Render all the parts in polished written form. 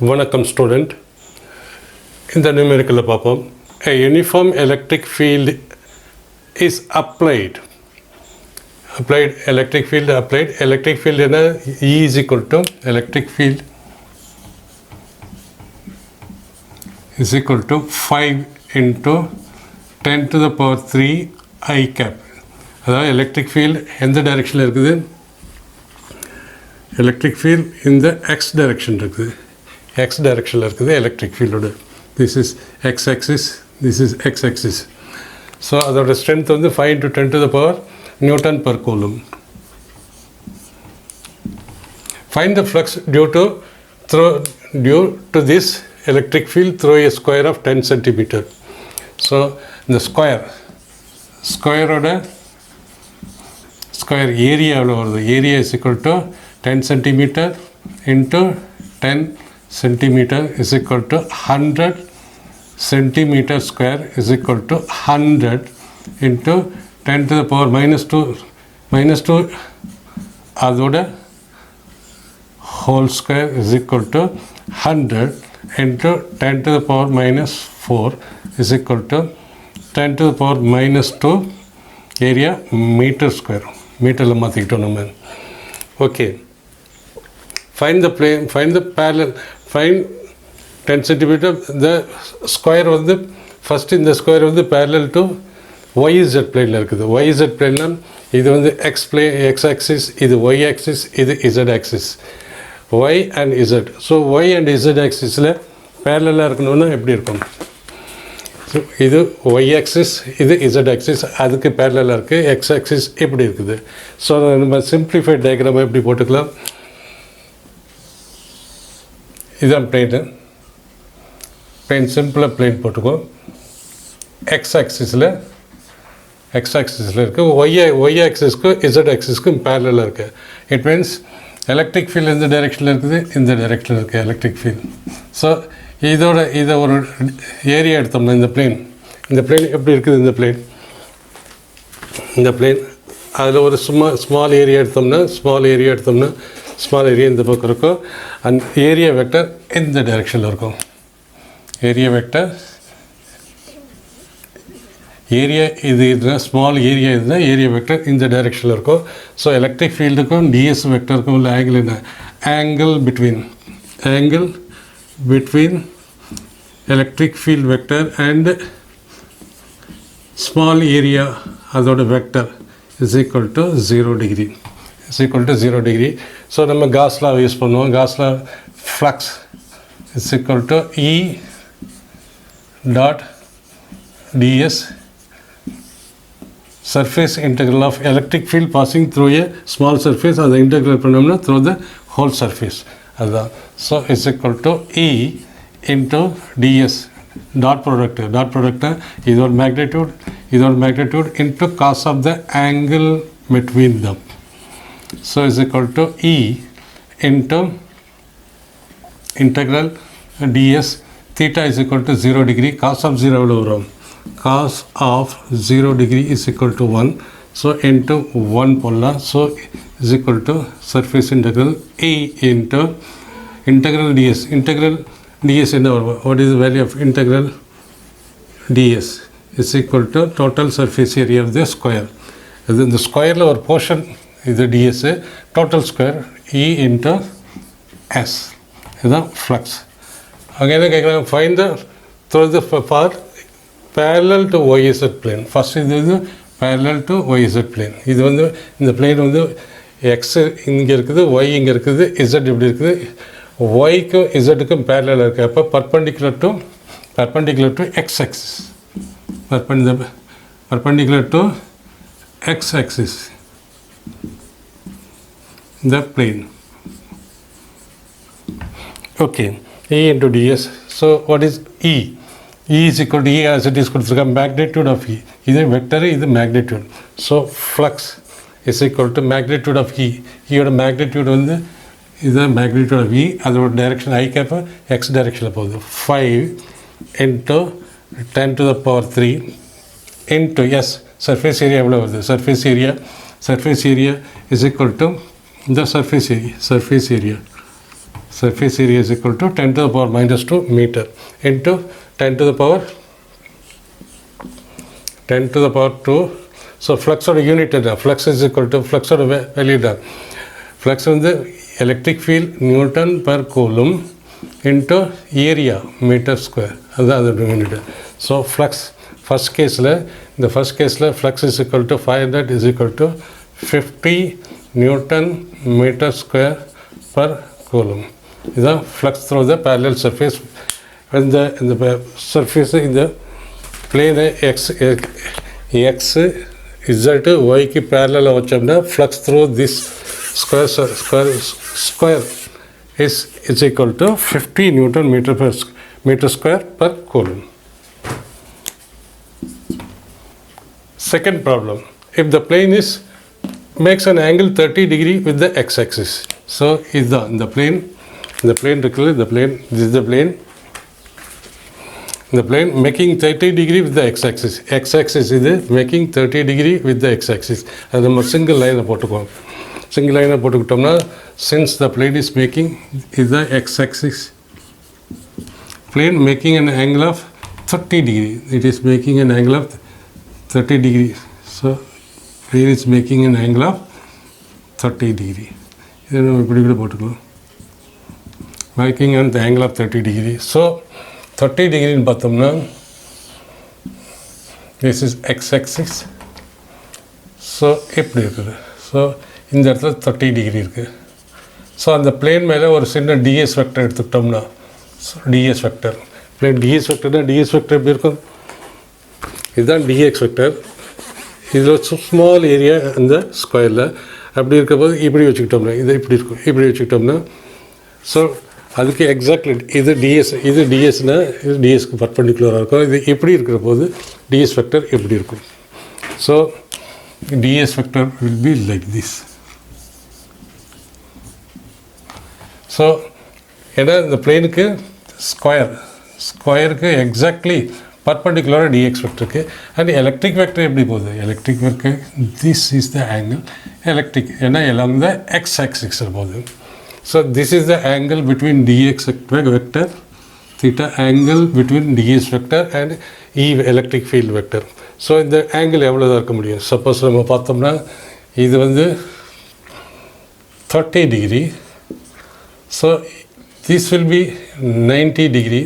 வணக்கம் ஸ்டூடெண்ட். இந்த நியூமெரிக்கலில் பார்ப்போம். A uniform electric field is applied. Electric field என்ன? E is equal to electric field is equal to 5 into 10 to the power 3 I cap. அதாவது electric field எந்த டைரெக்ஷனில் இருக்குது? Electric field இந்த X direction இருக்குது. எக்ஸ் டைரெக்ஷனில் இருக்குது எலக்ட்ரிக் ஃபீல்டோட. This is X axis, this is X axis. So அதோட ஸ்ட்ரென்த் வந்து 5 into 10 to the power Newton per coulomb. Find the flux due to this electric field through a square of 10 centimeter. So the square area over the area is equal to 10 centimeter into 10 centimeter is equal to 100 centimeter square is equal to 100 into 10 to the power minus 2 அதோட whole square is equal to 100 into 10 to the power minus 4 is equal to 10 to the power minus 2 area meter square. மீட்டரில் மாற்றிக்கிட்டோம் நம்ம. Okay, find the parallel, find 10 centimeter. the square வந்து first இந்த square வந்து parallel to YZ பிளேனில் இருக்குது. YZ பிளேனில் இது வந்து எக்ஸ் ஆக்சிஸ், இது Y ஆக்சிஸ், இது Z axis. Y and Z. So Y and Z ஆக்சிஸில் பேரலாக இருக்கணும்னா எப்படி இருக்கும்? ஸோ இது Y ஆக்சிஸ், இது Z ஆக்சிஸ், அதுக்கு பேரலாக இருக்குது. எக்ஸ் ஆக்சிஸ் எப்படி இருக்குது? ஸோ நம்ம சிம்பிளிஃபைட் டயக்ராம் எப்படி போட்டுக்கலாம்? இதுதான் பிளேன் சிம்பிளாக பிளேன் போட்டுக்கோ. எக்ஸ் ஆக்சிஸில் இருக்குது, ஒய் ஆக்சிஸ்க்கும் Z ஆக்சிஸ்க்கும் பேரலாக இருக்குது. இட் மீன்ஸ் எலக்ட்ரிக் ஃபீல்டு எந்த டைரெக்ஷனில் இருக்குது? இந்த டைரெக்ஷனில் இருக்குது எலக்ட்ரிக் ஃபீல்டு. ஸோ இதை ஒரு ஏரியா எடுத்தோம்னா இந்த பிளேன் எப்படி இருக்குது? இந்த பிளேன் அதில் ஒரு ஸ்மால் ஏரியா எடுத்தோம்னா ஸ்மால் ஏரியா இந்த பக்கம் இருக்கும். அந்த ஏரியா வெக்டர் இந்த டைரெக்ஷனில் இருக்கும். ஏரியா இதுனா ஸ்மால் ஏரியா இதுதான் ஏரியா வெக்டர் இந்த டைரெக்ஷனில் இருக்கும். ஸோ எலக்ட்ரிக் ஃபீல்டுக்கும் டிஎஸ் வெக்டருக்கும் உள்ள ஆங்கிள் என்ன? Angle between electric field vector and small area அதோட vector is equal to 0 degree. So நம்ம காஸ் லா யூஸ் பண்ணுவோம். Gauss law flux is equal to E dot ds surface integral of electric field passing through a small surface. அதை integrate பண்ணோம்னா through the whole surface. அதுதான். So is equal to E into ds dot product இதோட magnitude into cos of the angle between them. So is equal to E into integral ds theta is equal to 0 degree. cos of 0 எவ்வளோ வரும்? cos of 0 degree is equal to 1. so into 1 போடலாம். so is equal to surface integral E into integral ds என்ன வரும்? what is the value of integral ds is equal to total surface area of the square. இது இந்த ஸ்கொயரில் ஒரு portion இது ds, total square E into S. இதுதான் flux. அங்கே என்ன கேட்குறாங்க? Find the for parallel to YZ plane. First இது parallel to YZ plane. இது வந்து இந்த பிளேன் வந்து எக்ஸ் இங்கே இருக்குது, ஒய் இங்கே இருக்குது, இசட் இப்படி இருக்குது. ஒய்க்கும் இசட்டுக்கும் பேரலாக இருக்குது. அப்போ perpendicular to X axis, perpendicular to X axis the plane. Okay, E into ds. So what is E? E is equal to E as it is கொடுத்துருக்க magnitude of E. இது vector, இது magnitude. So flux is equal to magnitude of E. ஈயோட magnitude வந்து இதுதான் magnitude of E. அதோட direction I cap X டைரெக்ஷனில் போகுது. 5 into 10 to the power 3 into S. Surface area எவ்வளோ வருது? Surface area is equal to the surface area surface area is equal to 10 to the power minus 2 meter into 10 to the power 2. So flux or unit is flux is equal to flux or value da flux on the electric field Newton per coulomb into area meter square. That's the unit. So flux first case the first case flux is equal to 500 is equal to 50 Newton meter square per coulomb. Is the flux through the parallel surface when the surface in the plane x z y की parallel वचमना flux through this square is equal to 50 Newton meter square per coulomb. Second problem, if the plane makes an angle 30 degree with the x-axis. So is the plane this is the plane making 30 degree with the x-axis. X-axis is making 30 degree with the x-axis. அது நம்ம single line போட்டுக்குவோம். Single line போட்டுக்கிட்டோம்னா since the plane is making is the x-axis plane making an angle of 30 degree. It is making an angle of 30 degree. So plane is making an angle of 30 degree. இதை நம்ம இப்படி கூட போட்டுக்கலாம். Making an angle of 30 degree. So 30 degree in பார்த்தோம்னா this is x-axis. So எப்படி இருக்குது? So இந்த இடத்துல 30 degree இருக்குது. ஸோ அந்த பிளேன் மேலே ஒரு சின்ன டிஎஸ் வெக்டர் எடுத்துக்கிட்டோம்னா டிஎஸ் வெக்டர் பிளேன் டிஎஸ் வெக்டர்னா டிஎஸ் வெக்டர் எப்படி இருக்கும்? இதுதான் டிஎக்ஸ் வெக்டர். இதில் ஸ்மால் ஏரியா அந்த ஸ்கொயரில் அப்படி இருக்கிற போது இப்படி வச்சுக்கிட்டோம்னா இது இப்படி இருக்கும். இப்படி வச்சுக்கிட்டோம்னா ஸோ அதுக்கு எக்ஸாக்ட்லி இது டிஎஸ்னா இது டிஎஸ்க்கு பர்பெண்டிகுலராக இருக்கும். இது இப்படி இருக்கிற போது டிஎஸ் வெக்டர் எப்படி இருக்கும்? So DS vector will be like this. So ஏன்னா இந்த பிளேனுக்கு ஸ்கொயருக்கு எக்ஸாக்ட்லி பர்பெண்டிகுலராக டிஎக்ஸ் வெக்டருக்கு அண்ட் எலக்ட்ரிக் வெக்டர் எப்படி போகுது? Electric vector this is the angle electric ஏன்னா எல்லாம் த எக்ஸ் ஆக்சிஸில் போகுது. So this is the angle between DX vector theta angle between ds vector and E electric field vector. So இந்த angle எவ்வளோ தான் இருக்க முடியும்? சப்போஸ் நம்ம பார்த்தோம்னா இது வந்து 30 degree. So this will be 90 degree.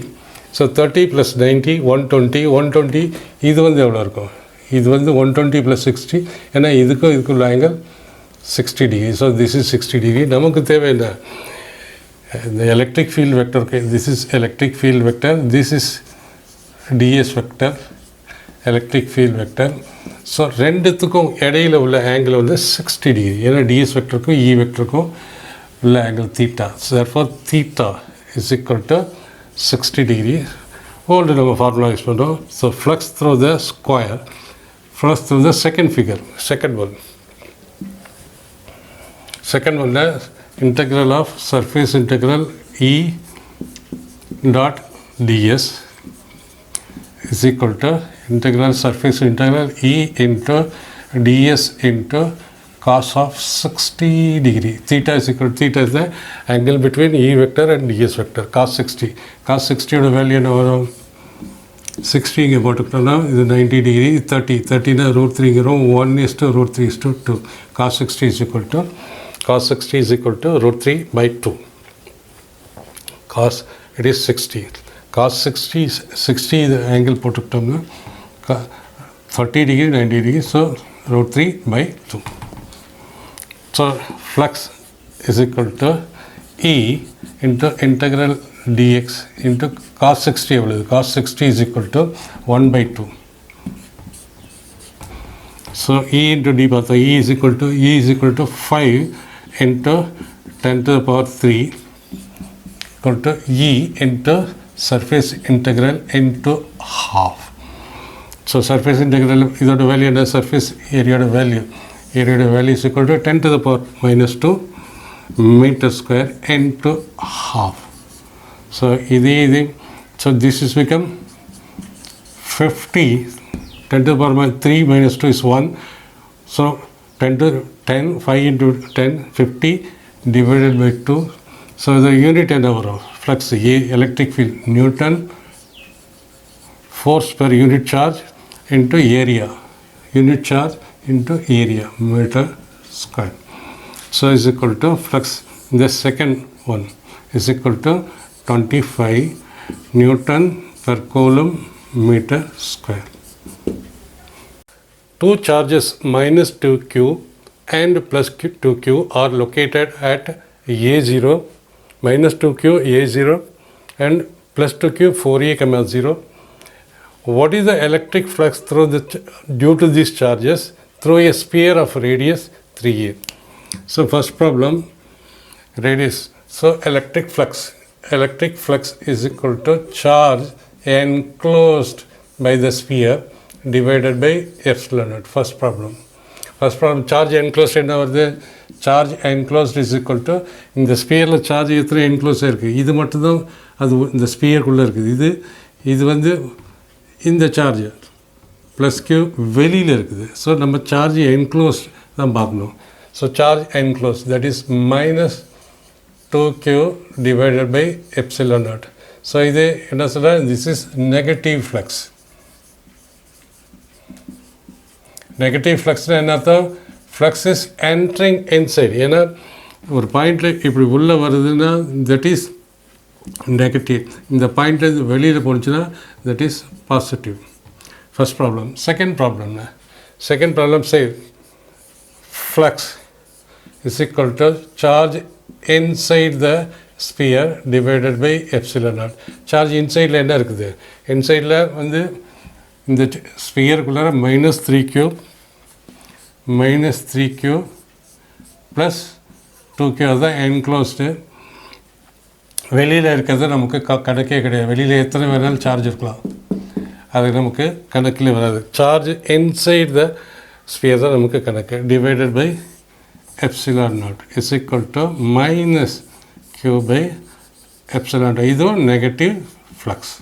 So 30 plus 90 120 இது வந்து எவ்வளோ இருக்கும்? இது வந்து 120 plus 60 ஏன்னா இதுக்குள்ள angle 60 degree. So this is 60 degree. நமக்கு தேவை என்ன? The electric field vector, okay, this is electric field vector, this is ds vector, electric field vector. So ரெண்டுத்துக்கும் இடையில உள்ள ஆங்கிள் வந்து 60 degree ஏன்னா ds வெக்டருக்கும் E வெக்டருக்கும் உள்ள angle theta. So therefore theta is equal to 60 degree. Old நம்ம formula use பண்ணுறோம். So flux through the square flux through the second ஒன்ல integral of surface integral E dot ds is equal to integral surface integral E into ds into cos of 60 degree. Theta is equal to theta is the angle between E vector and ds vector. Cos 60 ஓட value என்ன வரும்? 60 இங்கே போட்டுக்கிட்டோம்னா இது 90 degree 30 √3ங்கிறோம் 1:√3:2. Cos 60 is equal to √3 by 2. Cos it is 60. Cos 60 the angle போட்டுக்கிட்டோம்னா 30 degree 90 degree. So √3 by 2. So flux is equal to E into integral dx into cos 60 எவ்வளவு? Cos 60 is equal to 1 by 2. So E into D பார்த்தோம். E is equal to 5 into 10 to the power 3 equal to E into surface integral into half. So surface integral இதோட value என்ன? surface ஏரியாவோட value is equal to 10 to the power minus 2 meter square into half. So so this is become 50 10 to the power 3 minus 2 is 1. So 5 into 10 50 divided by 2 so இது unit என்ன வரும் flux E electric field newton force per unit charge into area, unit charge into area meter square. So is equal to flux. The second one is equal to 25 Newton per coulomb meter square. Two charges minus 2q and plus 2q are located at A0, minus 2q A0 and plus 2q 4a, 0. What is the electric flux due to these charges through a sphere of radius 3a? So first problem, radius. So electric flux is equal to charge enclosed by the sphere divided by epsilon naught. First problem, charge enclosed என்ன வருது charge enclosed is equal to இந்த ஸ்பியரில் charge எத்தனை என்க்ளோஸாக இருக்குது இது மட்டும்தான் அது இந்த ஸ்பியருக்குள்ளே இருக்குது இது வந்து இந்த சார்ஜ் ப்ளஸ் q வெளியில் இருக்குது ஸோ நம்ம சார்ஜ் என்க்ளோஸ் தான் பார்க்கணும் so charge enclose that is minus 2q divided by epsilon naught. So இது என்ன சொல்கிறேன் this is negative flux. Negative ஃப்ளக்ஸ்னால் என்ன அர்த்தம் ஃப்ளக்ஸ் இஸ் என்ட்ரிங் இன்சைட். ஏன்னா ஒரு பாயிண்டில் இப்படி உள்ளே வருதுன்னா தட் இஸ் நெகட்டிவ். இந்த பாயிண்ட்லேருந்து வெளியில் போணுச்சுன்னா that is positive. First problem. Second problem say flux is equal to charge inside the sphere divided by epsilon naught. Charge இன்சைடில் என்ன இருக்குது இன்சைடில் வந்து இந்த ஸ்பியருக்குள்ளார minus 3q ப்ளஸ் 2q அதுதான் என்க்ளோஸ்டு. வெளியில் இருக்கிறது நமக்கு கணக்கே கிடையாது. வெளியில் எத்தனை வேணாலும் சார்ஜ் இருக்கலாம் அது நமக்கு கணக்கில் வராது. சார்ஜ் இன்சைட் த ஸ்பியர் தான் நமக்கு கணக்கு. Divided by epsilon naught is equal to minus q by epsilon நாட். இதுவும் நெகட்டிவ் ஃப்ளக்ஸ்.